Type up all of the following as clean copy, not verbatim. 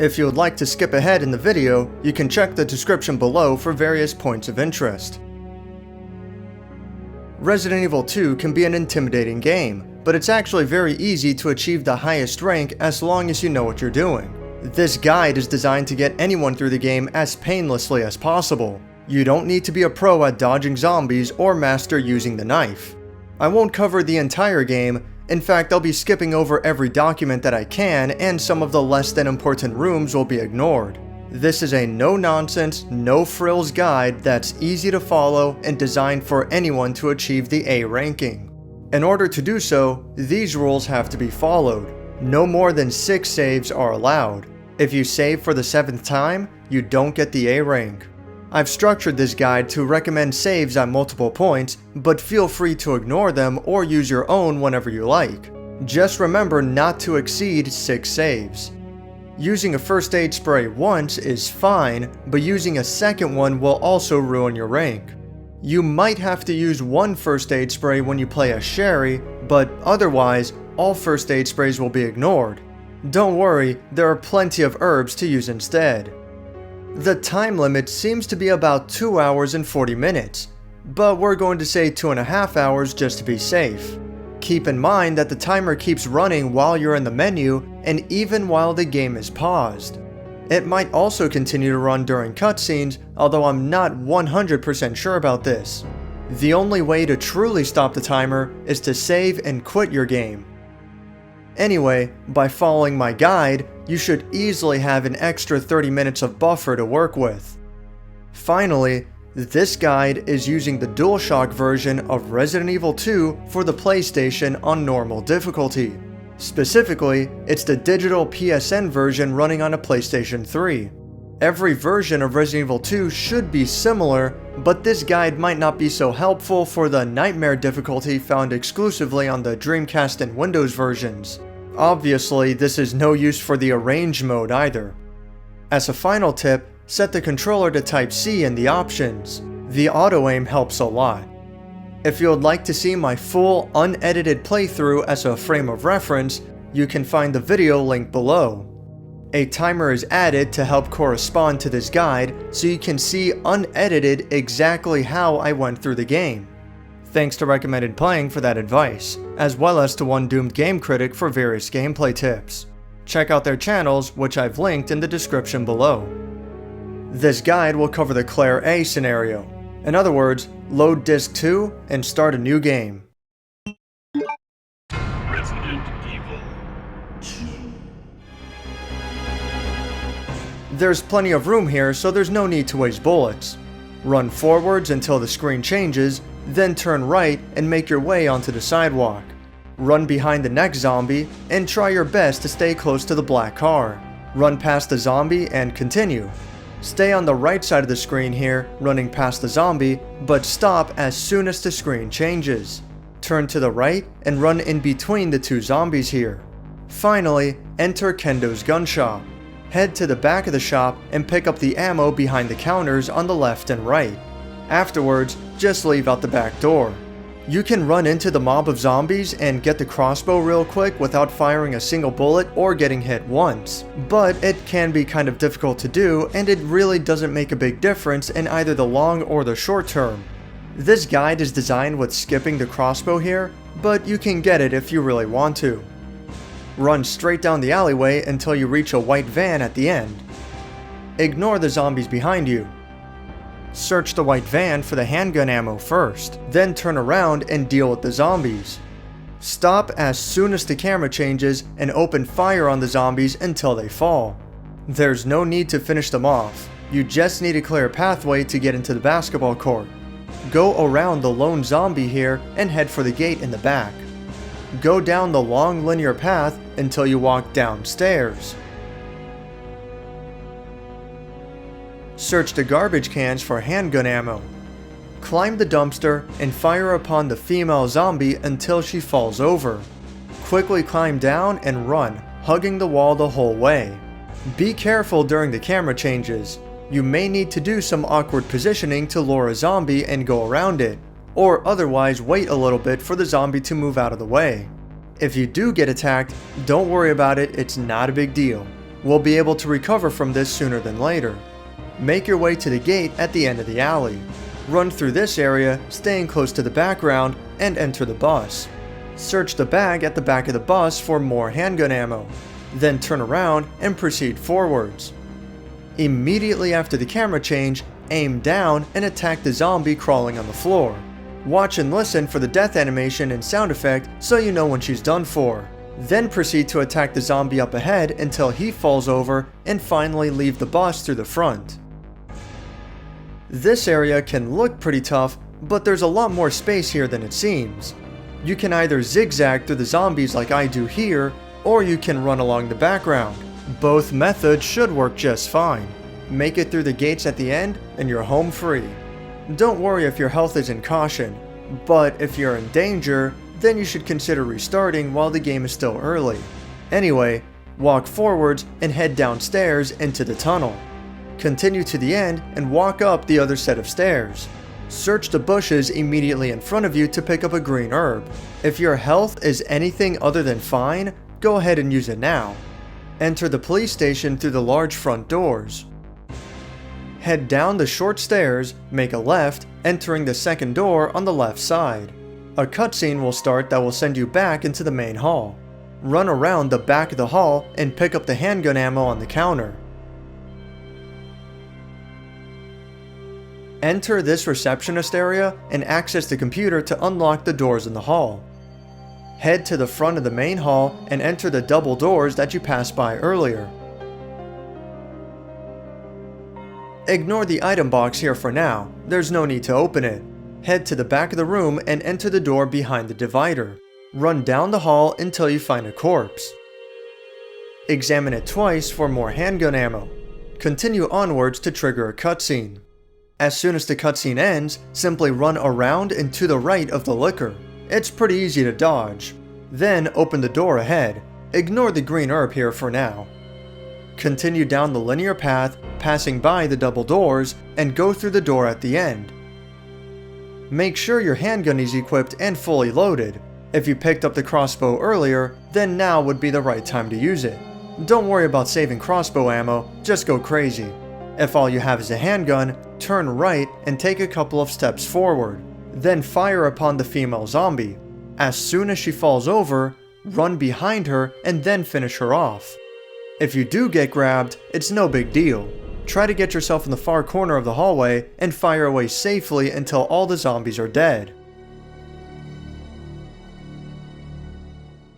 If you would like to skip ahead in the video, you can check the description below for various points of interest. Resident Evil 2 can be an intimidating game, but it's actually very easy to achieve the highest rank as long as you know what you're doing. This guide is designed to get anyone through the game as painlessly as possible. You don't need to be a pro at dodging zombies or master using the knife. I won't cover the entire game. In fact, I'll be skipping over every document that I can, and some of the less than important rooms will be ignored. This is a no-nonsense, no-frills guide that's easy to follow and designed for anyone to achieve the A ranking. In order to do so, these rules have to be followed. No more than 6 saves are allowed. If you save for the 7th time, you don't get the A rank. I've structured this guide to recommend saves at multiple points, but feel free to ignore them or use your own whenever you like. Just remember not to exceed 6 saves. Using a first aid spray once is fine, but using a second one will also ruin your rank. You might have to use one first aid spray when you play as Sherry, but otherwise, all first aid sprays will be ignored. Don't worry, there are plenty of herbs to use instead. The time limit seems to be about 2 hours and 40 minutes, but we're going to say 2.5 hours just to be safe. Keep in mind that the timer keeps running while you're in the menu and even while the game is paused. It might also continue to run during cutscenes, although I'm not 100% sure about this. The only way to truly stop the timer is to save and quit your game. Anyway, by following my guide, you should easily have an extra 30 minutes of buffer to work with. Finally, this guide is using the DualShock version of Resident Evil 2 for the PlayStation on normal difficulty. Specifically, it's the digital PSN version running on a PlayStation 3. Every version of Resident Evil 2 should be similar, but this guide might not be so helpful for the Nightmare difficulty found exclusively on the Dreamcast and Windows versions. Obviously, this is no use for the Arrange mode either. As a final tip, set the controller to Type C in the options. The auto-aim helps a lot. If you would like to see my full, unedited playthrough as a frame of reference, you can find the video link below. A timer is added to help correspond to this guide, so you can see unedited exactly how I went through the game. Thanks to Recommended Playing for that advice, as well as to One Doomed Game Critic for various gameplay tips. Check out their channels, which I've linked in the description below. This guide will cover the Claire A scenario. In other words, load Disc 2 and start a new game. Resident Evil 2. There's plenty of room here, so there's no need to waste bullets. Run forwards until the screen changes, then turn right and make your way onto the sidewalk. Run behind the next zombie and try your best to stay close to the black car. Run past the zombie and continue. Stay on the right side of the screen here, running past the zombie, but stop as soon as the screen changes. Turn to the right and run in between the 2 zombies here. Finally, enter Kendo's gun shop. Head to the back of the shop and pick up the ammo behind the counters on the left and right. Afterwards, just leave out the back door. You can run into the mob of zombies and get the crossbow real quick without firing a single bullet or getting hit once, but it can be kind of difficult to do, and it really doesn't make a big difference in either the long or the short term. This guide is designed with skipping the crossbow here, but you can get it if you really want to. Run straight down the alleyway until you reach a white van at the end. Ignore the zombies behind you. Search the white van for the handgun ammo first, then turn around and deal with the zombies. Stop as soon as the camera changes and open fire on the zombies until they fall. There's no need to finish them off, you just need a clear pathway to get into the basketball court. Go around the lone zombie here and head for the gate in the back. Go down the long linear path until you walk downstairs. Search the garbage cans for handgun ammo. Climb the dumpster and fire upon the female zombie until she falls over. Quickly climb down and run, hugging the wall the whole way. Be careful during the camera changes. You may need to do some awkward positioning to lure a zombie and go around it, or otherwise wait a little bit for the zombie to move out of the way. If you do get attacked, don't worry about it, it's not a big deal. We'll be able to recover from this sooner than later. Make your way to the gate at the end of the alley. Run through this area, staying close to the background, and enter the bus. Search the bag at the back of the bus for more handgun ammo. Then turn around and proceed forwards. Immediately after the camera change, aim down and attack the zombie crawling on the floor. Watch and listen for the death animation and sound effect so you know when she's done for. Then proceed to attack the zombie up ahead until he falls over, and finally leave the bus through the front. This area can look pretty tough, but there's a lot more space here than it seems. You can either zigzag through the zombies like I do here, or you can run along the background. Both methods should work just fine. Make it through the gates at the end and you're home free. Don't worry if your health is in caution, but if you're in danger, then you should consider restarting while the game is still early. Anyway, walk forwards and head downstairs into the tunnel. Continue to the end and walk up the other set of stairs. Search the bushes immediately in front of you to pick up a green herb. If your health is anything other than fine, go ahead and use it now. Enter the police station through the large front doors. Head down the short stairs, make a left, entering the second door on the left side. A cutscene will start that will send you back into the main hall. Run around the back of the hall and pick up the handgun ammo on the counter. Enter this receptionist area and access the computer to unlock the doors in the hall. Head to the front of the main hall and enter the double doors that you passed by earlier. Ignore the item box here for now, there's no need to open it. Head to the back of the room and enter the door behind the divider. Run down the hall until you find a corpse. Examine it twice for more handgun ammo. Continue onwards to trigger a cutscene. As soon as the cutscene ends, simply run around and to the right of the liquor. It's pretty easy to dodge. Then open the door ahead. Ignore the green herb here for now. Continue down the linear path, passing by the double doors, and go through the door at the end. Make sure your handgun is equipped and fully loaded. If you picked up the crossbow earlier, then now would be the right time to use it. Don't worry about saving crossbow ammo, just go crazy. If all you have is a handgun, turn right and take a couple of steps forward. Then fire upon the female zombie. As soon as she falls over, run behind her and then finish her off. If you do get grabbed, it's no big deal. Try to get yourself in the far corner of the hallway and fire away safely until all the zombies are dead.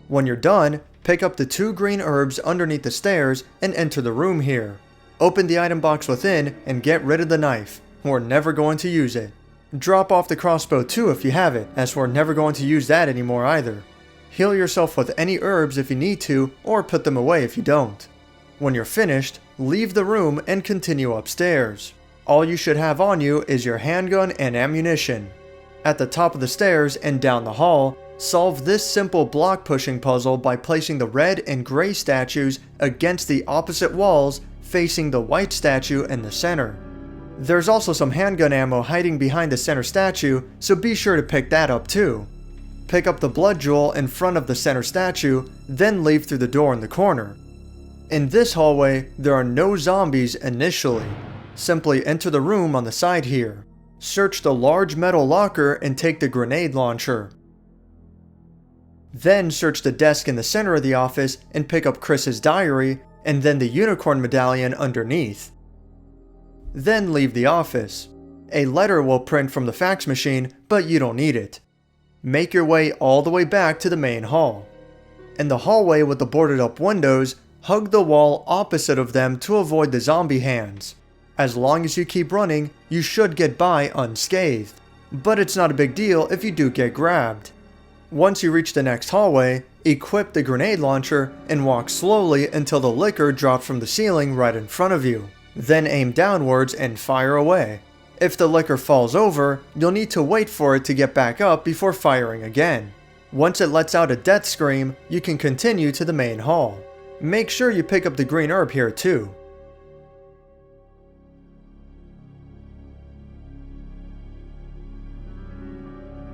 When you're done, pick up the 2 green herbs underneath the stairs and enter the room here. Open the item box within and get rid of the knife. We're never going to use it. Drop off the crossbow too if you have it, as we're never going to use that anymore either. Heal yourself with any herbs if you need to, or put them away if you don't. When you're finished, leave the room and continue upstairs. All you should have on you is your handgun and ammunition. At the top of the stairs and down the hall, solve this simple block pushing puzzle by placing the red and gray statues against the opposite walls facing the white statue in the center. There's also some handgun ammo hiding behind the center statue, so be sure to pick that up too. Pick up the blood jewel in front of the center statue, then leave through the door in the corner. In this hallway, there are no zombies initially. Simply enter the room on the side here. Search the large metal locker and take the grenade launcher. Then search the desk in the center of the office and pick up Chris's diary, and then the unicorn medallion underneath. Then leave the office. A letter will print from the fax machine, but you don't need it. Make your way all the way back to the main hall. In the hallway with the boarded up windows, hug the wall opposite of them to avoid the zombie hands. As long as you keep running, you should get by unscathed. But it's not a big deal if you do get grabbed. Once you reach the next hallway, equip the grenade launcher and walk slowly until the liquor drops from the ceiling right in front of you. Then aim downwards and fire away. If the liquor falls over, you'll need to wait for it to get back up before firing again. Once it lets out a death scream, you can continue to the main hall. Make sure you pick up the green herb here too.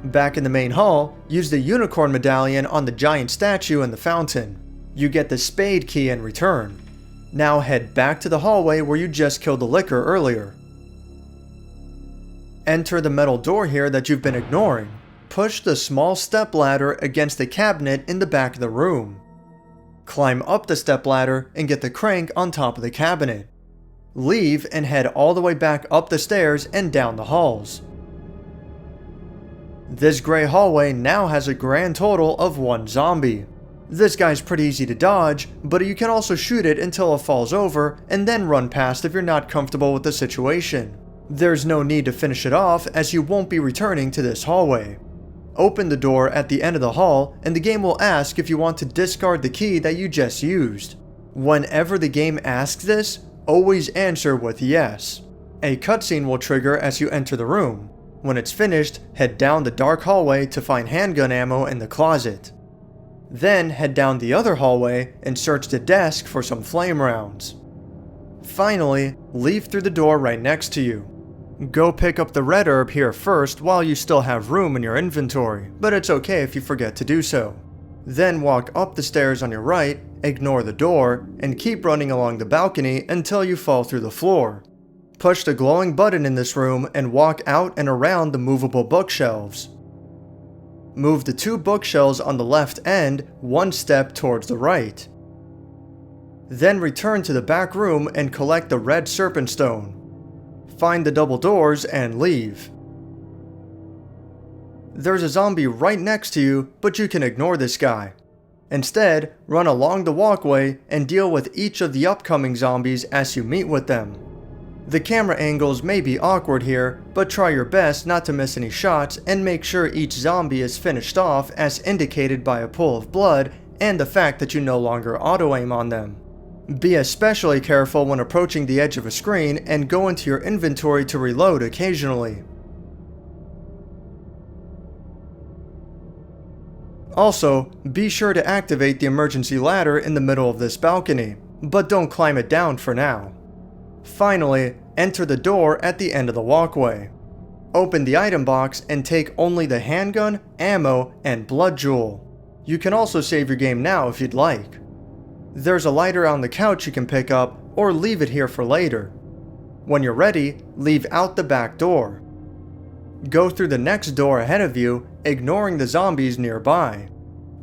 Back in the main hall, use the unicorn medallion on the giant statue in the fountain. You get the Spade Key in return. Now head back to the hallway where you just killed the licker earlier. Enter the metal door here that you've been ignoring. Push the small step ladder against the cabinet in the back of the room. Climb up the step ladder and get the crank on top of the cabinet. Leave and head all the way back up the stairs and down the halls. This gray hallway now has a grand total of 1 zombie. This guy's pretty easy to dodge, but you can also shoot it until it falls over and then run past if you're not comfortable with the situation. There's no need to finish it off as you won't be returning to this hallway. Open the door at the end of the hall and the game will ask if you want to discard the key that you just used. Whenever the game asks this, always answer with yes. A cutscene will trigger as you enter the room. When it's finished, head down the dark hallway to find handgun ammo in the closet. Then head down the other hallway and search the desk for some flame rounds. Finally, leave through the door right next to you. Go pick up the red herb here first while you still have room in your inventory, but it's okay if you forget to do so. Then walk up the stairs on your right, ignore the door, and keep running along the balcony until you fall through the floor. Push the glowing button in this room and walk out and around the movable bookshelves. Move the 2 bookshelves on the left end 1 step towards the right. Then return to the back room and collect the red serpent stone. Find the double doors and leave. There's a zombie right next to you, but you can ignore this guy. Instead, run along the walkway and deal with each of the upcoming zombies as you meet with them. The camera angles may be awkward here, but try your best not to miss any shots and make sure each zombie is finished off as indicated by a pool of blood and the fact that you no longer auto-aim on them. Be especially careful when approaching the edge of a screen and go into your inventory to reload occasionally. Also, be sure to activate the emergency ladder in the middle of this balcony, but don't climb it down for now. Finally, enter the door at the end of the walkway. Open the item box and take only the handgun, ammo, and blood jewel. You can also save your game now if you'd like. There's a lighter on the couch you can pick up or leave it here for later. When you're ready, leave out the back door. Go through the next door ahead of you, ignoring the zombies nearby.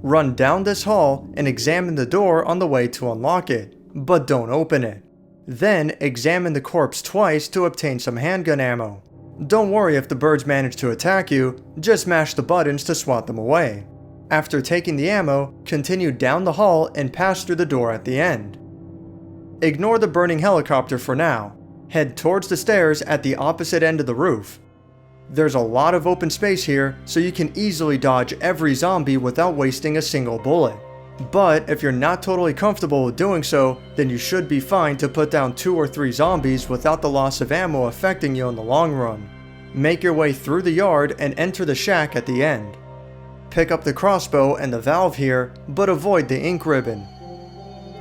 Run down this hall and examine the door on the way to unlock it, but don't open it. Then examine the corpse twice to obtain some handgun ammo. Don't worry if the birds manage to attack you, just mash the buttons to swat them away. After taking the ammo, continue down the hall and pass through the door at the end. Ignore the burning helicopter for now. Head towards the stairs at the opposite end of the roof. There's a lot of open space here, so you can easily dodge every zombie without wasting a single bullet. But if you're not totally comfortable with doing so, then you should be fine to put down 2 or 3 zombies without the loss of ammo affecting you in the long run. Make your way through the yard and enter the shack at the end. Pick up the crossbow and the valve here, but avoid the ink ribbon.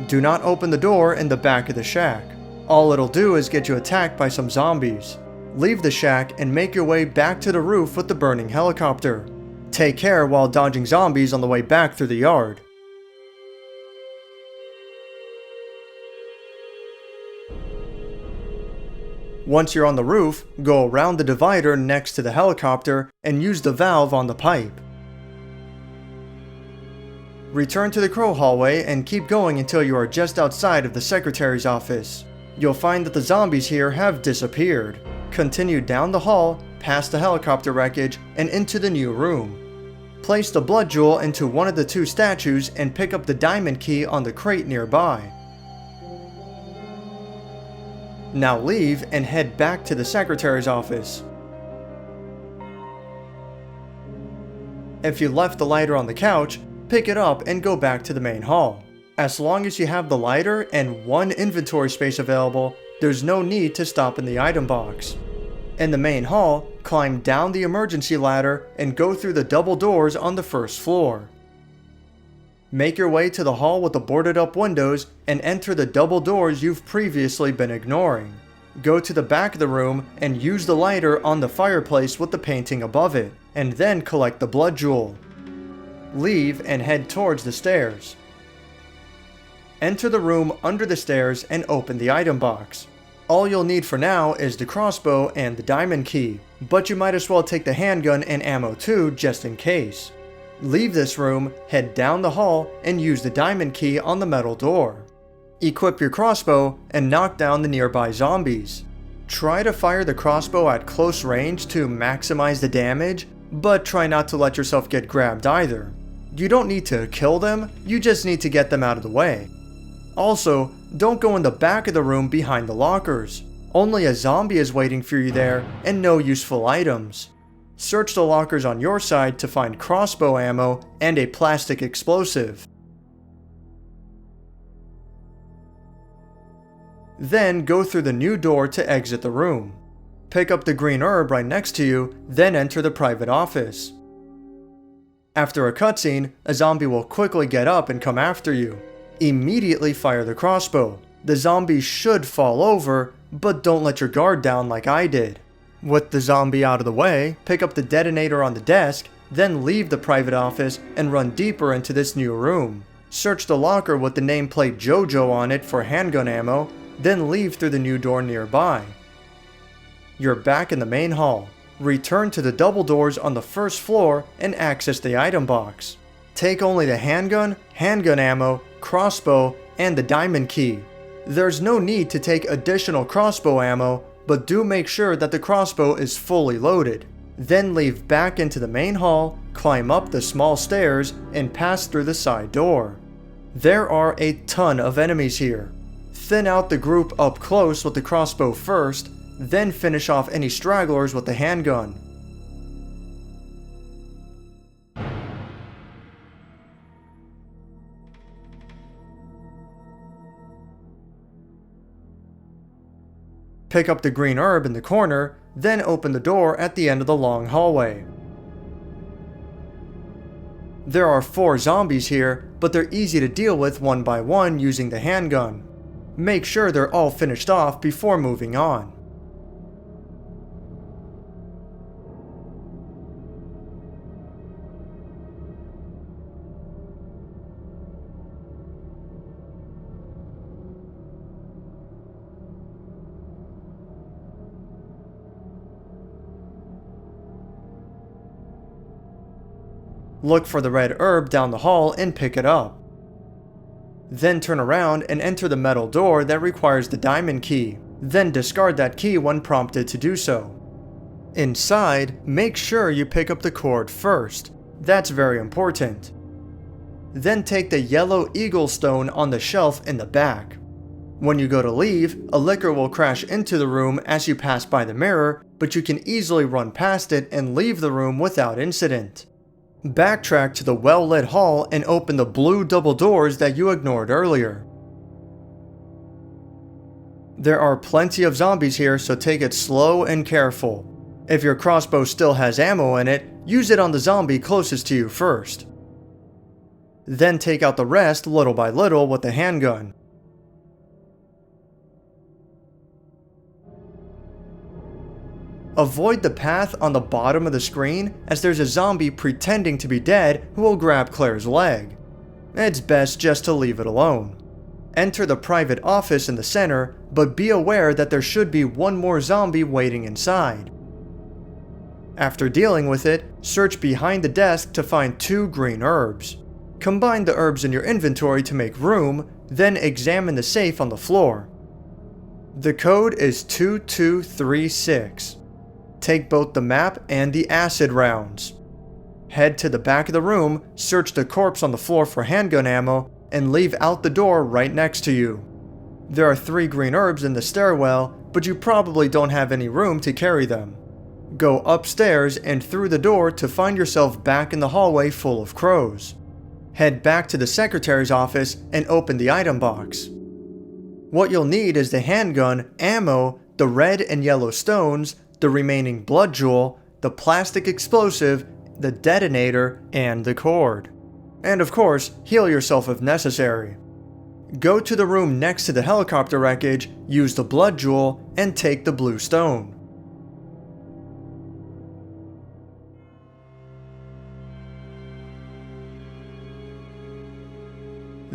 Do not open the door in the back of the shack. All it'll do is get you attacked by some zombies. Leave the shack and make your way back to the roof with the burning helicopter. Take care while dodging zombies on the way back through the yard. Once you're on the roof, go around the divider next to the helicopter and use the valve on the pipe. Return to the crow hallway and keep going until you are just outside of the secretary's office. You'll find that the zombies here have disappeared. Continue down the hall, past the helicopter wreckage, and into the new room. Place the blood jewel into one of the 2 statues and pick up the diamond key on the crate nearby. Now leave and head back to the secretary's office. If you left the lighter on the couch, pick it up and go back to the main hall. As long as you have the lighter and 1 inventory space available, there's no need to stop in the item box. In the main hall, climb down the emergency ladder and go through the double doors on the 1st floor. Make your way to the hall with the boarded up windows and enter the double doors you've previously been ignoring. Go to the back of the room and use the lighter on the fireplace with the painting above it, and then collect the blood jewel. Leave and head towards the stairs. Enter the room under the stairs and open the item box. All you'll need for now is the crossbow and the diamond key, but you might as well take the handgun and ammo too just in case. Leave this room, head down the hall, and use the diamond key on the metal door. Equip your crossbow and knock down the nearby zombies. Try to fire the crossbow at close range to maximize the damage, but try not to let yourself get grabbed either. You don't need to kill them, you just need to get them out of the way. Also, don't go in the back of the room behind the lockers. Only a zombie is waiting for you there and no useful items. Search the lockers on your side to find crossbow ammo and a plastic explosive. Then go through the new door to exit the room. Pick up the green herb right next to you, then enter the private office. After a cutscene, a zombie will quickly get up and come after you. Immediately fire the crossbow. The zombie should fall over, but don't let your guard down like I did. With the zombie out of the way, pick up the detonator on the desk, then leave the private office and run deeper into this new room. Search the locker with the nameplate JoJo on it for handgun ammo, then leave through the new door nearby. You're back in the main hall. Return to the double doors on the first floor and access the item box. Take only the handgun ammo, crossbow, and the diamond key. There's no need to take additional crossbow ammo, but do make sure that the crossbow is fully loaded. Then leave back into the main hall, climb up the small stairs, and pass through the side door. There are a ton of enemies here. Thin out the group up close with the crossbow first, then finish off any stragglers with the handgun. Pick up the green herb in the corner, then open the door at the end of the long hallway. There are 4 zombies here, but they're easy to deal with one by one using the handgun. Make sure they're all finished off before moving on. Look for the red herb down the hall and pick it up. Then turn around and enter the metal door that requires the diamond key. Then discard that key when prompted to do so. Inside, make sure you pick up the cord first. That's very important. Then take the yellow eagle stone on the shelf in the back. When you go to leave, a licker will crash into the room as you pass by the mirror, but you can easily run past it and leave the room without incident. Backtrack to the well-lit hall and open the blue double doors that you ignored earlier. There are plenty of zombies here, so take it slow and careful. If your crossbow still has ammo in it, use it on the zombie closest to you first. Then take out the rest little by little with the handgun. Avoid the path on the bottom of the screen, as there's a zombie pretending to be dead who will grab Claire's leg. It's best just to leave it alone. Enter the private office in the center, but be aware that there should be one more zombie waiting inside. After dealing with it, search behind the desk to find 2 green herbs. Combine the herbs in your inventory to make room, then examine the safe on the floor. The code is 2236. Take both the map and the acid rounds. Head to the back of the room, search the corpse on the floor for handgun ammo, and leave out the door right next to you. There are 3 green herbs in the stairwell, but you probably don't have any room to carry them. Go upstairs and through the door to find yourself back in the hallway full of crows. Head back to the secretary's office and open the item box. What you'll need is the handgun, ammo, the red and yellow stones, the remaining blood jewel, the plastic explosive, the detonator, and the cord. And of course, heal yourself if necessary. Go to the room next to the helicopter wreckage, use the blood jewel, and take the blue stone.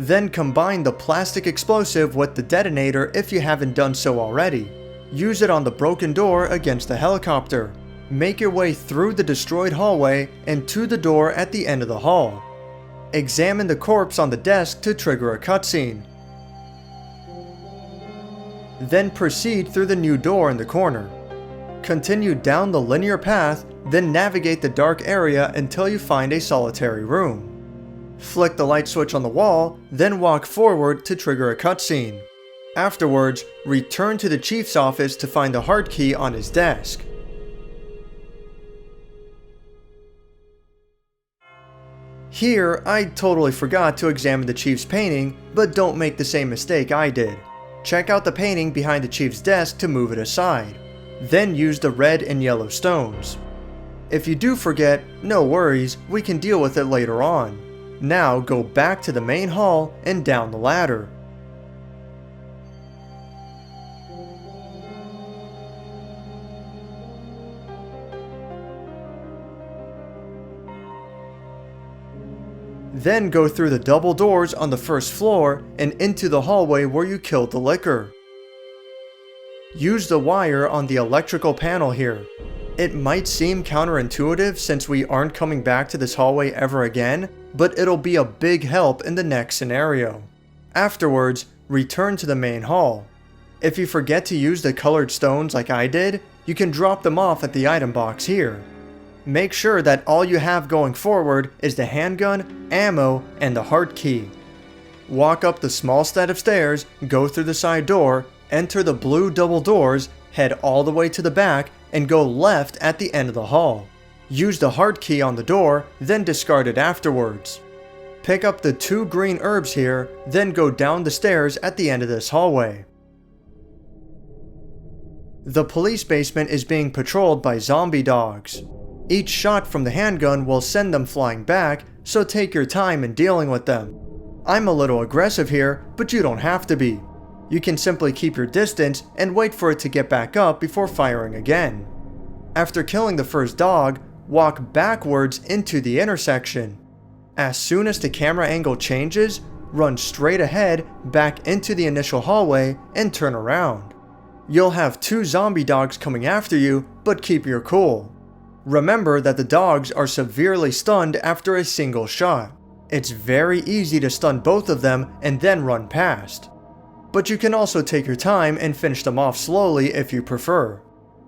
Then combine the plastic explosive with the detonator if you haven't done so already. Use it on the broken door against the helicopter. Make your way through the destroyed hallway and to the door at the end of the hall. Examine the corpse on the desk to trigger a cutscene. Then proceed through the new door in the corner. Continue down the linear path, then navigate the dark area until you find a solitary room. Flick the light switch on the wall, then walk forward to trigger a cutscene. Afterwards, return to the chief's office to find the hard key on his desk. Here, I totally forgot to examine the chief's painting, but don't make the same mistake I did. Check out the painting behind the chief's desk to move it aside. Then use the red and yellow stones. If you do forget, no worries, we can deal with it later on. Now go back to the main hall and down the ladder. Then go through the double doors on the first floor and into the hallway where you killed the licker. Use the wire on the electrical panel here. It might seem counterintuitive since we aren't coming back to this hallway ever again, but it'll be a big help in the next scenario. Afterwards, return to the main hall. If you forget to use the colored stones like I did, you can drop them off at the item box here. Make sure that all you have going forward is the handgun, ammo, and the heart key. Walk up the small set of stairs, go through the side door, enter the blue double doors, head all the way to the back, and go left at the end of the hall. Use the heart key on the door, then discard it afterwards. Pick up the 2 green herbs here, then go down the stairs at the end of this hallway. The police basement is being patrolled by zombie dogs. Each shot from the handgun will send them flying back, so take your time in dealing with them. I'm a little aggressive here, but you don't have to be. You can simply keep your distance and wait for it to get back up before firing again. After killing the first dog, walk backwards into the intersection. As soon as the camera angle changes, run straight ahead back into the initial hallway and turn around. You'll have 2 zombie dogs coming after you, but keep your cool. Remember that the dogs are severely stunned after a single shot. It's very easy to stun both of them and then run past. But you can also take your time and finish them off slowly if you prefer.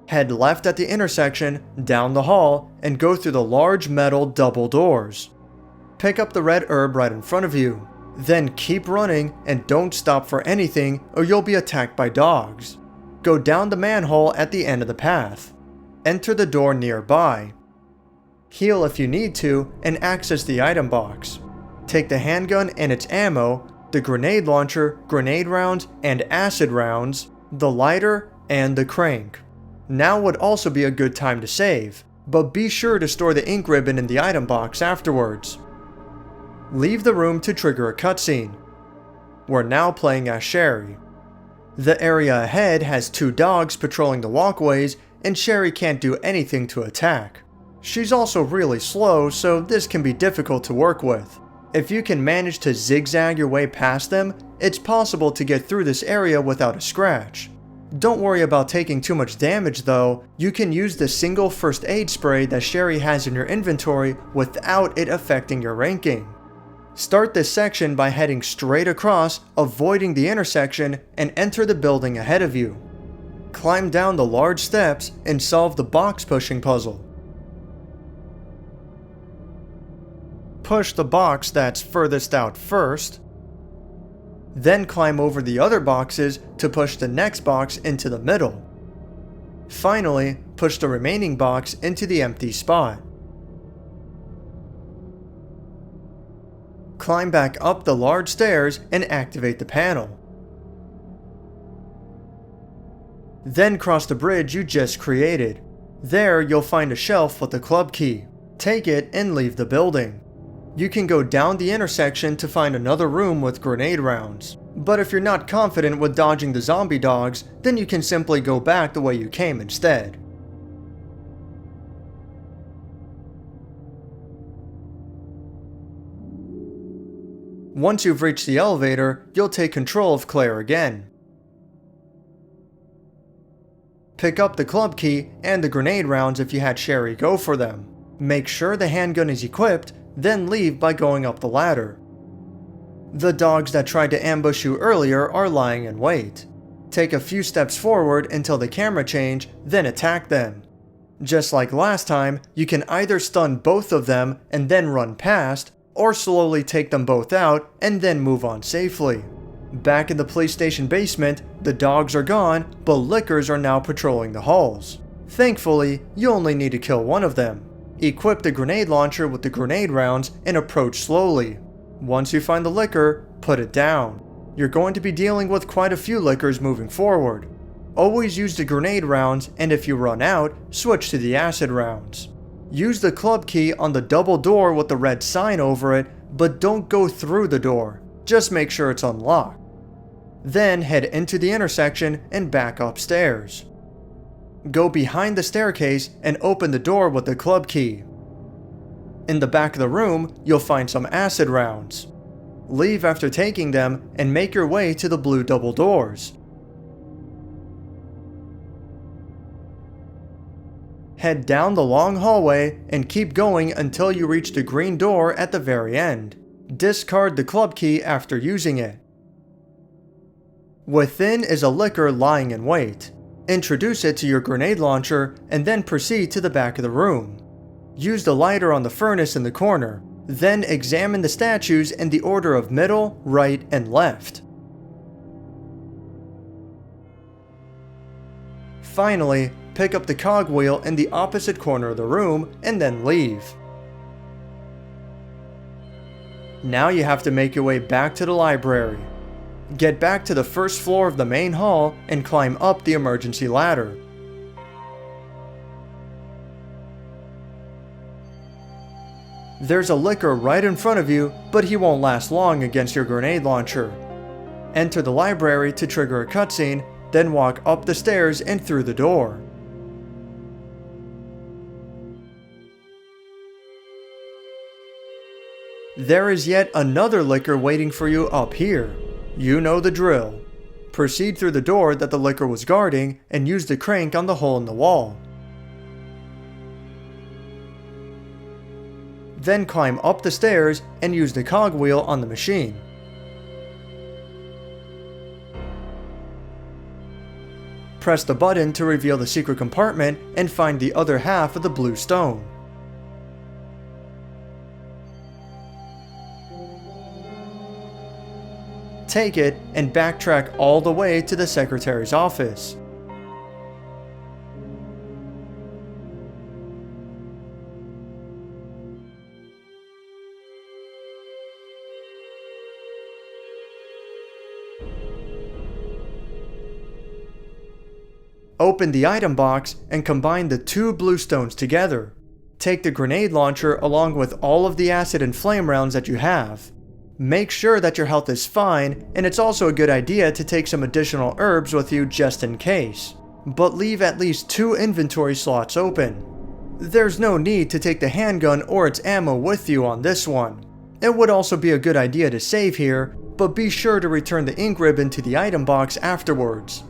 Head left at the intersection, down the hall, and go through the large metal double doors. Pick up the red herb right in front of you. Then keep running and don't stop for anything or you'll be attacked by dogs. Go down the manhole at the end of the path. Enter the door nearby. Heal if you need to and access the item box. Take the handgun and its ammo, the grenade launcher, grenade rounds, and acid rounds, the lighter, and the crank. Now would also be a good time to save, but be sure to store the ink ribbon in the item box afterwards. Leave the room to trigger a cutscene. We're now playing as Sherry. The area ahead has 2 dogs patrolling the walkways, and Sherry can't do anything to attack. She's also really slow, so this can be difficult to work with. If you can manage to zigzag your way past them, it's possible to get through this area without a scratch. Don't worry about taking too much damage though, you can use the single first aid spray that Sherry has in your inventory without it affecting your ranking. Start this section by heading straight across, avoiding the intersection, and enter the building ahead of you. Climb down the large steps and solve the box pushing puzzle. Push the box that's furthest out first. Then climb over the other boxes to push the next box into the middle. Finally, push the remaining box into the empty spot. Climb back up the large stairs and activate the panel. Then cross the bridge you just created. There you'll find a shelf with the club key. Take it and leave the building. You can go down the intersection to find another room with grenade rounds. But if you're not confident with dodging the zombie dogs, then you can simply go back the way you came instead. Once you've reached the elevator, you'll take control of Claire again. Pick up the club key and the grenade rounds if you had Sherry go for them. Make sure the handgun is equipped, then leave by going up the ladder. The dogs that tried to ambush you earlier are lying in wait. Take a few steps forward until the camera change, then attack them. Just like last time, you can either stun both of them and then run past, or slowly take them both out and then move on safely. Back in the police station basement, the dogs are gone, but lickers are now patrolling the halls. Thankfully, you only need to kill one of them. Equip the grenade launcher with the grenade rounds and approach slowly. Once you find the licker, put it down. You're going to be dealing with quite a few lickers moving forward. Always use the grenade rounds, and if you run out, switch to the acid rounds. Use the club key on the double door with the red sign over it, but don't go through the door. Just make sure it's unlocked. Then head into the intersection and back upstairs. Go behind the staircase and open the door with the club key. In the back of the room, you'll find some acid rounds. Leave after taking them and make your way to the blue double doors. Head down the long hallway and keep going until you reach the green door at the very end. Discard the club key after using it. Within is a licker lying in wait. Introduce it to your grenade launcher and then proceed to the back of the room. Use the lighter on the furnace in the corner. Then examine the statues in the order of middle, right, and left. Finally, pick up the cogwheel in the opposite corner of the room and then leave. Now you have to make your way back to the library. Get back to the first floor of the main hall and climb up the emergency ladder. There's a licker right in front of you, but he won't last long against your grenade launcher. Enter the library to trigger a cutscene, then walk up the stairs and through the door. There is yet another licker waiting for you up here. You know the drill. Proceed through the door that the licker was guarding and use the crank on the hole in the wall. Then climb up the stairs and use the cogwheel on the machine. Press the button to reveal the secret compartment and find the other half of the blue stone. Take it and backtrack all the way to the secretary's office. Open the item box and combine the two blue stones together. Take the grenade launcher along with all of the acid and flame rounds that you have. Make sure that your health is fine, and it's also a good idea to take some additional herbs with you just in case. But leave at least 2 inventory slots open. There's no need to take the handgun or its ammo with you on this one. It would also be a good idea to save here, but be sure to return the ink ribbon to the item box afterwards.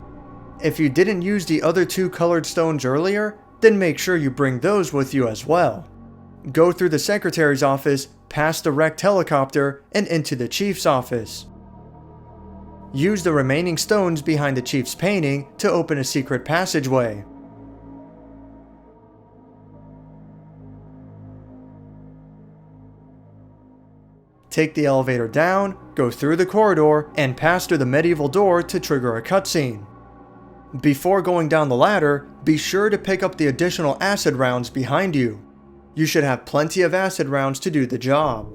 If you didn't use the other 2 colored stones earlier, then make sure you bring those with you as well. Go through the secretary's office, past the wrecked helicopter, and into the chief's office. Use the remaining stones behind the chief's painting to open a secret passageway. Take the elevator down, go through the corridor, and pass through the medieval door to trigger a cutscene. Before going down the ladder, be sure to pick up the additional acid rounds behind you. You should have plenty of acid rounds to do the job.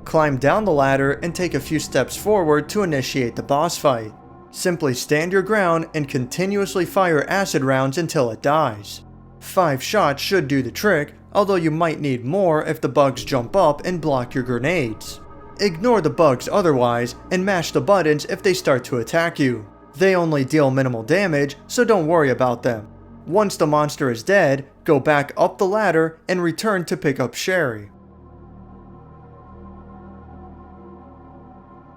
Climb down the ladder and take a few steps forward to initiate the boss fight. Simply stand your ground and continuously fire acid rounds until it dies. 5 shots should do the trick, although you might need more if the bugs jump up and block your grenades. Ignore the bugs otherwise, and mash the buttons if they start to attack you. They only deal minimal damage, so don't worry about them. Once the monster is dead, go back up the ladder and return to pick up Sherry.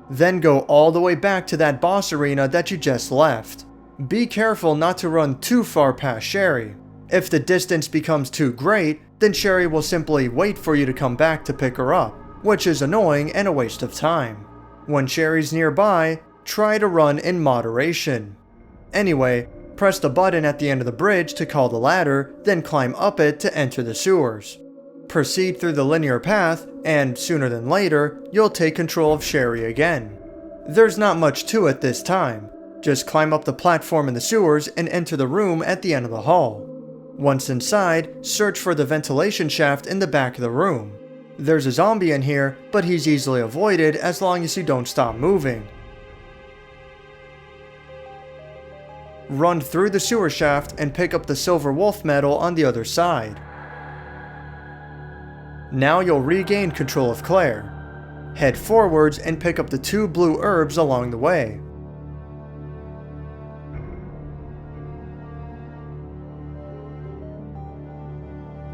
Then go all the way back to that boss arena that you just left. Be careful not to run too far past Sherry. If the distance becomes too great, then Sherry will simply wait for you to come back to pick her up, which is annoying and a waste of time. When Sherry's nearby, try to run in moderation. Anyway, press the button at the end of the bridge to call the ladder, then climb up it to enter the sewers. Proceed through the linear path, and sooner than later, you'll take control of Sherry again. There's not much to it this time. Just climb up the platform in the sewers and enter the room at the end of the hall. Once inside, search for the ventilation shaft in the back of the room. There's a zombie in here, but he's easily avoided as long as you don't stop moving. Run through the sewer shaft and pick up the silver wolf medal on the other side. Now you'll regain control of Claire. Head forwards and pick up the 2 blue herbs along the way.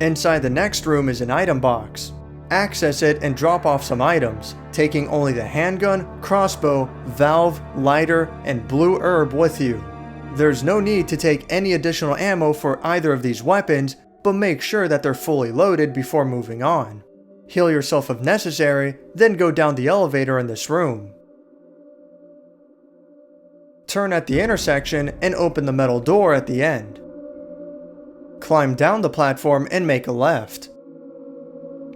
Inside the next room is an item box. Access it and drop off some items, taking only the handgun, crossbow, valve, lighter, and blue herb with you. There's no need to take any additional ammo for either of these weapons, but make sure that they're fully loaded before moving on. Heal yourself if necessary, then go down the elevator in this room. Turn at the intersection and open the metal door at the end. Climb down the platform and make a left.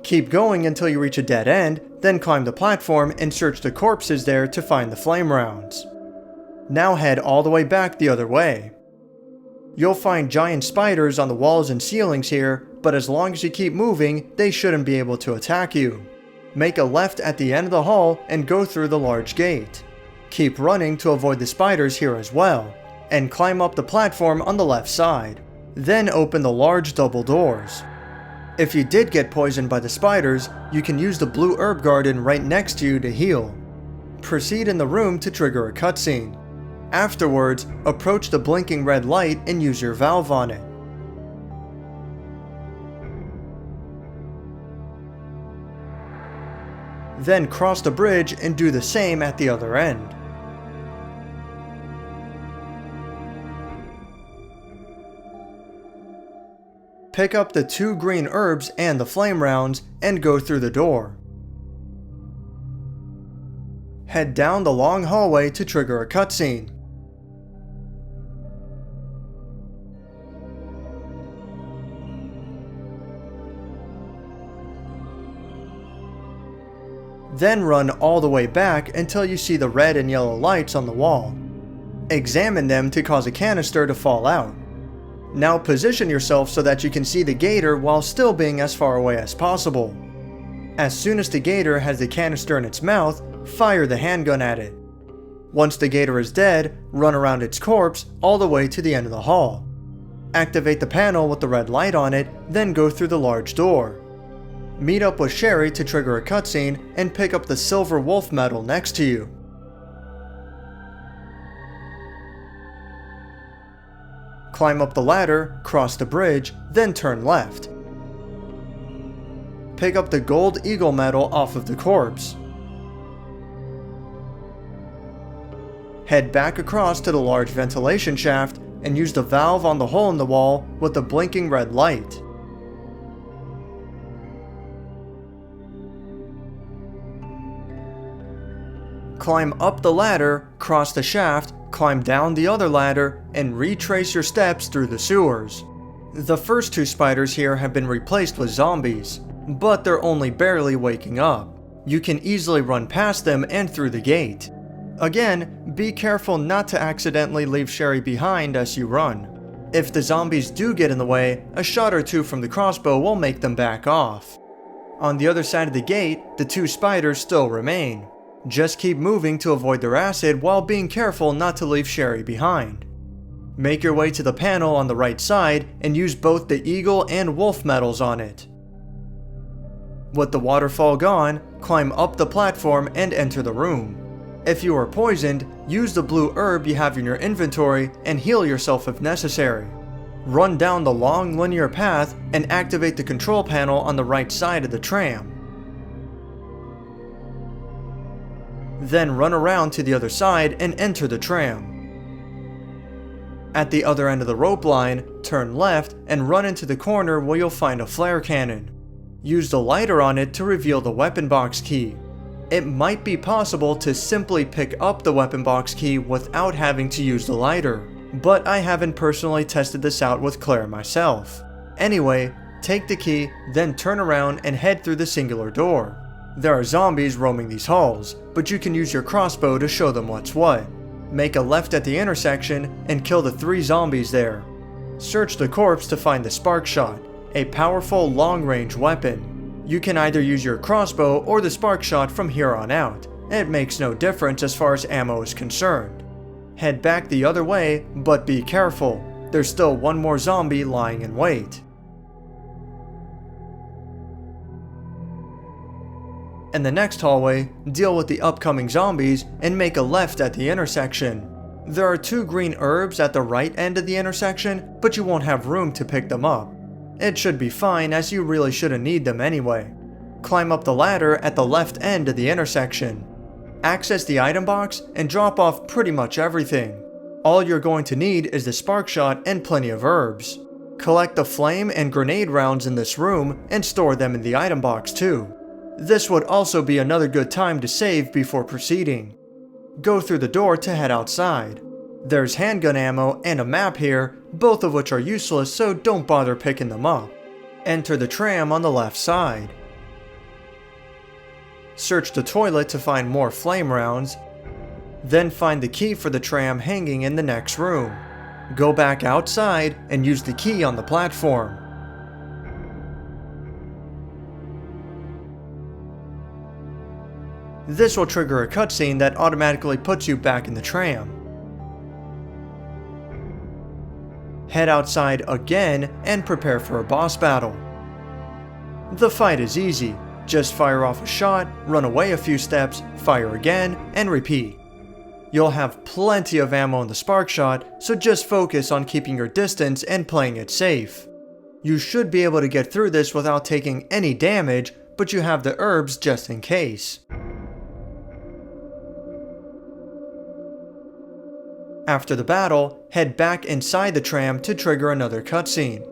Keep going until you reach a dead end, then climb the platform and search the corpses there to find the flame rounds. Now head all the way back the other way. You'll find giant spiders on the walls and ceilings here, but as long as you keep moving, they shouldn't be able to attack you. Make a left at the end of the hall and go through the large gate. Keep running to avoid the spiders here as well, and climb up the platform on the left side. Then open the large double doors. If you did get poisoned by the spiders, you can use the blue herb garden right next to you to heal. Proceed in the room to trigger a cutscene. Afterwards, approach the blinking red light and use your valve on it. Then cross the bridge and do the same at the other end. Pick up the 2 green herbs and the flame rounds and go through the door. Head down the long hallway to trigger a cutscene. Then run all the way back until you see the red and yellow lights on the wall. Examine them to cause a canister to fall out. Now position yourself so that you can see the gator while still being as far away as possible. As soon as the gator has the canister in its mouth, fire the handgun at it. Once the gator is dead, run around its corpse all the way to the end of the hall. Activate the panel with the red light on it, then go through the large door. Meet up with Sherry to trigger a cutscene and pick up the silver wolf medal next to you. Climb up the ladder, cross the bridge, then turn left. Pick up the gold eagle medal off of the corpse. Head back across to the large ventilation shaft and use the valve on the hole in the wall with the blinking red light. Climb up the ladder, cross the shaft, climb down the other ladder, and retrace your steps through the sewers. The first 2 spiders here have been replaced with zombies, but they're only barely waking up. You can easily run past them and through the gate. Again, be careful not to accidentally leave Sherry behind as you run. If the zombies do get in the way, a shot or 2 from the crossbow will make them back off. On the other side of the gate, the 2 spiders still remain. Just keep moving to avoid their acid while being careful not to leave Sherry behind. Make your way to the panel on the right side and use both the eagle and wolf medals on it. With the waterfall gone, climb up the platform and enter the room. If you are poisoned, use the blue herb you have in your inventory and heal yourself if necessary. Run down the long linear path and activate the control panel on the right side of the tram. Then run around to the other side and enter the tram. At the other end of the rope line, turn left and run into the corner where you'll find a flare cannon. Use the lighter on it to reveal the weapon box key. It might be possible to simply pick up the weapon box key without having to use the lighter, but I haven't personally tested this out with Claire myself. Anyway, take the key, then turn around and head through the singular door. There are zombies roaming these halls, but you can use your crossbow to show them what's what. Make a left at the intersection and kill the 3 zombies there. Search the corpse to find the spark shot, a powerful long-range weapon. You can either use your crossbow or the spark shot from here on out. It makes no difference as far as ammo is concerned. Head back the other way, but be careful. There's still one more zombie lying in wait. In the next hallway, deal with the upcoming zombies and make a left at the intersection. There are 2 green herbs at the right end of the intersection, but you won't have room to pick them up. It should be fine as you really shouldn't need them anyway. Climb up the ladder at the left end of the intersection. Access the item box and drop off pretty much everything. All you're going to need is the spark shot and plenty of herbs. Collect the flame and grenade rounds in this room and store them in the item box too. This would also be another good time to save before proceeding. Go through the door to head outside. There's handgun ammo and a map here, both of which are useless, so don't bother picking them up. Enter the tram on the left side. Search the toilet to find more flame rounds. Then find the key for the tram hanging in the next room. Go back outside and use the key on the platform. This will trigger a cutscene that automatically puts you back in the tram. Head outside again and prepare for a boss battle. The fight is easy. Just fire off a shot, run away a few steps, fire again, and repeat. You'll have plenty of ammo in the spark shot, so just focus on keeping your distance and playing it safe. You should be able to get through this without taking any damage, but you have the herbs just in case. After the battle, head back inside the tram to trigger another cutscene.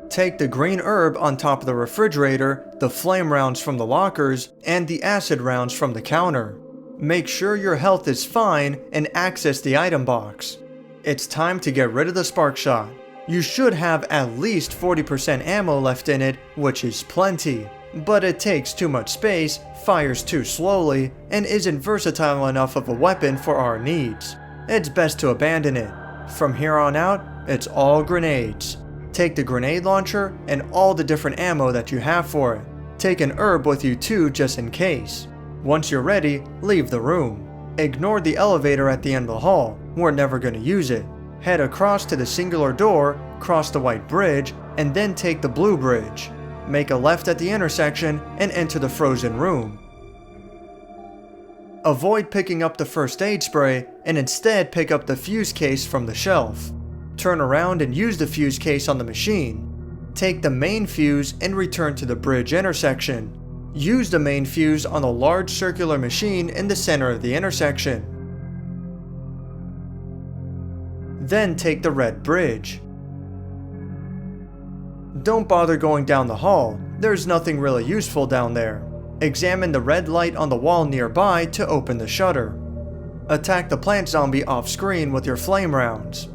Take the green herb on top of the refrigerator, the flame rounds from the lockers, and the acid rounds from the counter. Make sure your health is fine and access the item box. It's time to get rid of the spark shot. You should have at least 40% ammo left in it, which is plenty. But it takes too much space, fires too slowly, and isn't versatile enough of a weapon for our needs. It's best to abandon it. From here on out, it's all grenades. Take the grenade launcher and all the different ammo that you have for it. Take an herb with you too just in case. Once you're ready, leave the room. Ignore the elevator at the end of the hall, we're never going to use it. Head across to the singular door, cross the white bridge, and then take the blue bridge. Make a left at the intersection and enter the frozen room. Avoid picking up the first aid spray and instead pick up the fuse case from the shelf. Turn around and use the fuse case on the machine. Take the main fuse and return to the bridge intersection. Use the main fuse on the large circular machine in the center of the intersection. Then take the red bridge. Don't bother going down the hall, there's nothing really useful down there. Examine the red light on the wall nearby to open the shutter. Attack the plant zombie off screen with your flame rounds.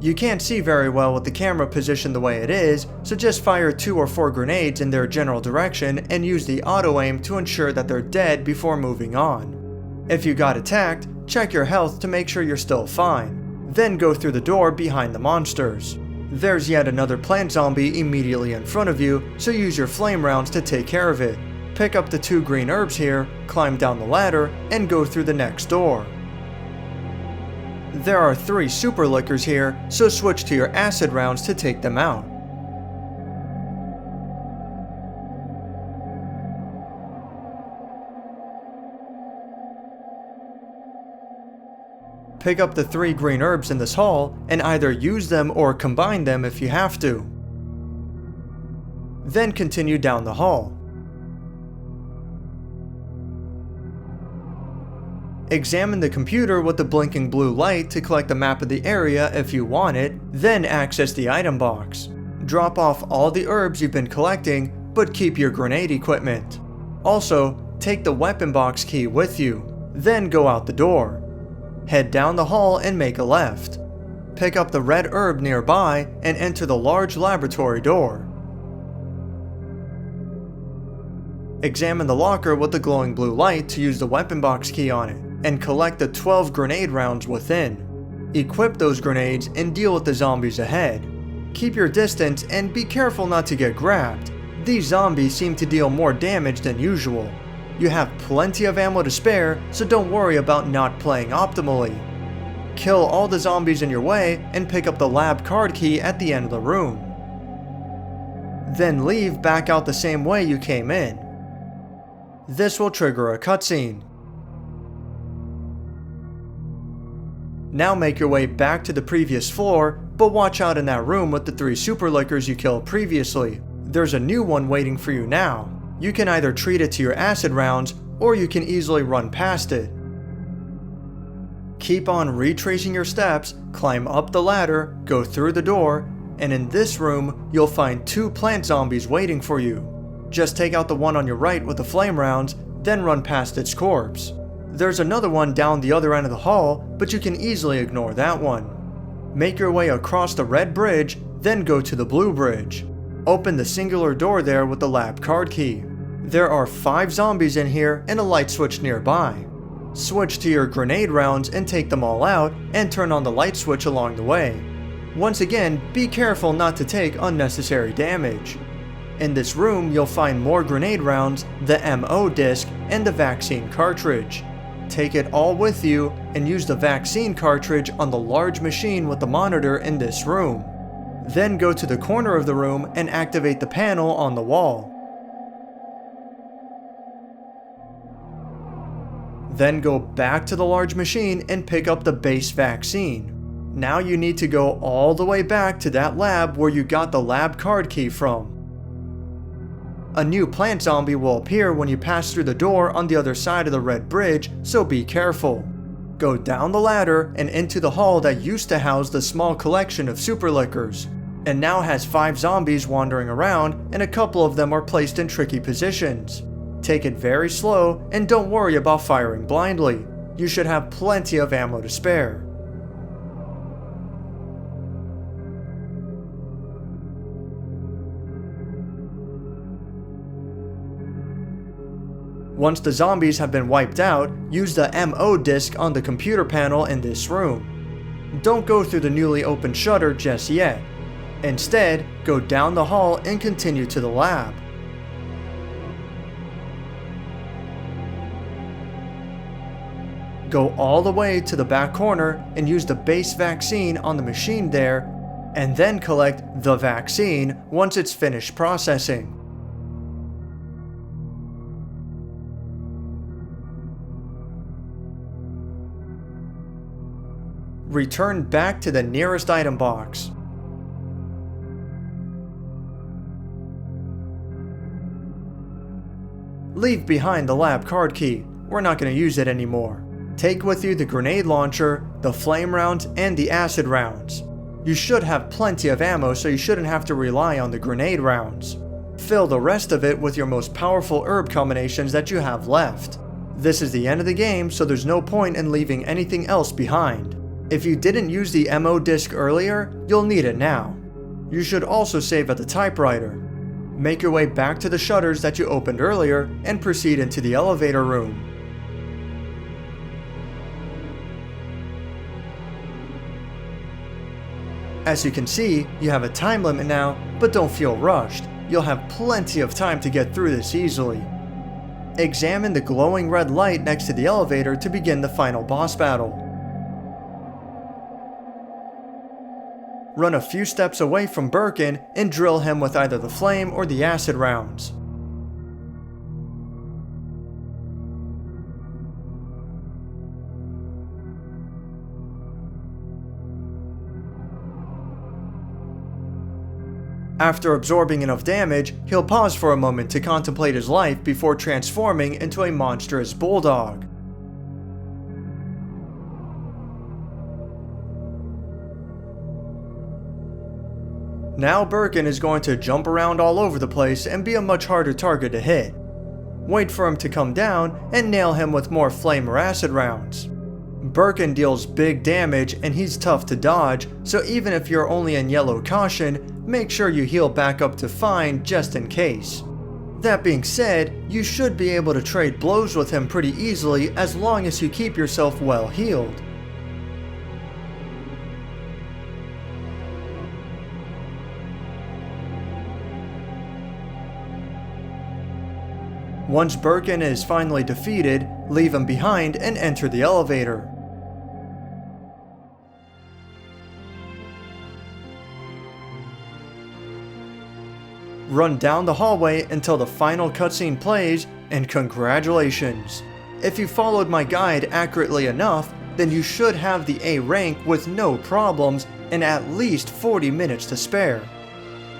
You can't see very well with the camera positioned the way it is, so just fire 2 or 4 grenades in their general direction and use the auto aim to ensure that they're dead before moving on. If you got attacked, check your health to make sure you're still fine. Then go through the door behind the monsters. There's yet another plant zombie immediately in front of you, so use your flame rounds to take care of it. Pick up the 2 green herbs here, climb down the ladder, and go through the next door. There are 3 super lickers here, so switch to your acid rounds to take them out. Pick up the 3 green herbs in this hall and either use them or combine them if you have to. Then continue down the hall. Examine the computer with the blinking blue light to collect the map of the area if you want it, then access the item box. Drop off all the herbs you've been collecting, but keep your grenade equipment. Also, take the weapon box key with you, then go out the door. Head down the hall and make a left. Pick up the red herb nearby and enter the large laboratory door. Examine the locker with the glowing blue light to use the weapon box key on it, and collect the 12 grenade rounds within. Equip those grenades and deal with the zombies ahead. Keep your distance and be careful not to get grabbed. These zombies seem to deal more damage than usual. You have plenty of ammo to spare, so don't worry about not playing optimally. Kill all the zombies in your way and pick up the lab card key at the end of the room. Then leave back out the same way you came in. This will trigger a cutscene. Now make your way back to the previous floor, but watch out in that room with the 3 super lickers you killed previously. There's a new one waiting for you now. You can either treat it to your acid rounds, or you can easily run past it. Keep on retracing your steps, climb up the ladder, go through the door, and in this room, you'll find 2 plant zombies waiting for you. Just take out the one on your right with the flame rounds, then run past its corpse. There's another one down the other end of the hall, but you can easily ignore that one. Make your way across the red bridge, then go to the blue bridge. Open the singular door there with the lab card key. There are 5 zombies in here and a light switch nearby. Switch to your grenade rounds and take them all out, and turn on the light switch along the way. Once again, be careful not to take unnecessary damage. In this room, you'll find more grenade rounds, the MO disc, and the vaccine cartridge. Take it all with you and use the vaccine cartridge on the large machine with the monitor in this room. Then go to the corner of the room and activate the panel on the wall. Then go back to the large machine and pick up the base vaccine. Now you need to go all the way back to that lab where you got the lab card key from. A new plant zombie will appear when you pass through the door on the other side of the red bridge, so be careful. Go down the ladder and into the hall that used to house the small collection of super lickers, and now has 5 zombies wandering around, and a couple of them are placed in tricky positions. Take it very slow and don't worry about firing blindly. You should have plenty of ammo to spare. Once the zombies have been wiped out, use the MO disc on the computer panel in this room. Don't go through the newly opened shutter just yet. Instead, go down the hall and continue to the lab. Go all the way to the back corner and use the base vaccine on the machine there, and then collect the vaccine once it's finished processing. Return back to the nearest item box. Leave behind the lab card key. We're not going to use it anymore. Take with you the grenade launcher, the flame rounds, and the acid rounds. You should have plenty of ammo, so you shouldn't have to rely on the grenade rounds. Fill the rest of it with your most powerful herb combinations that you have left. This is the end of the game, so there's no point in leaving anything else behind. If you didn't use the MO disc earlier, you'll need it now. You should also save at the typewriter. Make your way back to the shutters that you opened earlier and proceed into the elevator room. As you can see, you have a time limit now, but don't feel rushed. You'll have plenty of time to get through this easily. Examine the glowing red light next to the elevator to begin the final boss battle. Run a few steps away from Birkin and drill him with either the flame or the acid rounds. After absorbing enough damage, he'll pause for a moment to contemplate his life before transforming into a monstrous bulldog. Now Birkin is going to jump around all over the place and be a much harder target to hit. Wait for him to come down and nail him with more flame or acid rounds. Birkin deals big damage and he's tough to dodge, so even if you're only in yellow caution, make sure you heal back up to fine just in case. That being said, you should be able to trade blows with him pretty easily as long as you keep yourself well healed. Once Birkin is finally defeated, leave him behind and enter the elevator. Run down the hallway until the final cutscene plays, and congratulations! If you followed my guide accurately enough, then you should have the A rank with no problems and at least 40 minutes to spare.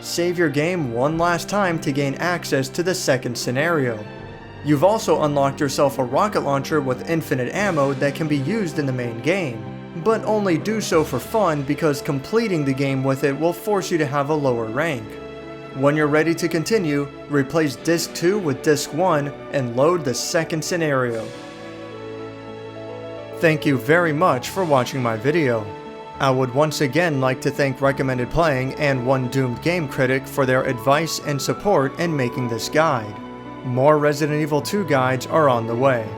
Save your game one last time to gain access to the second scenario. You've also unlocked yourself a rocket launcher with infinite ammo that can be used in the main game, but only do so for fun because completing the game with it will force you to have a lower rank. When you're ready to continue, replace Disc 2 with Disc 1 and load the second scenario. Thank you very much for watching my video. I would once again like to thank Recommended Playing and One Doomed Game Critic for their advice and support in making this guide. More Resident Evil 2 guides are on the way.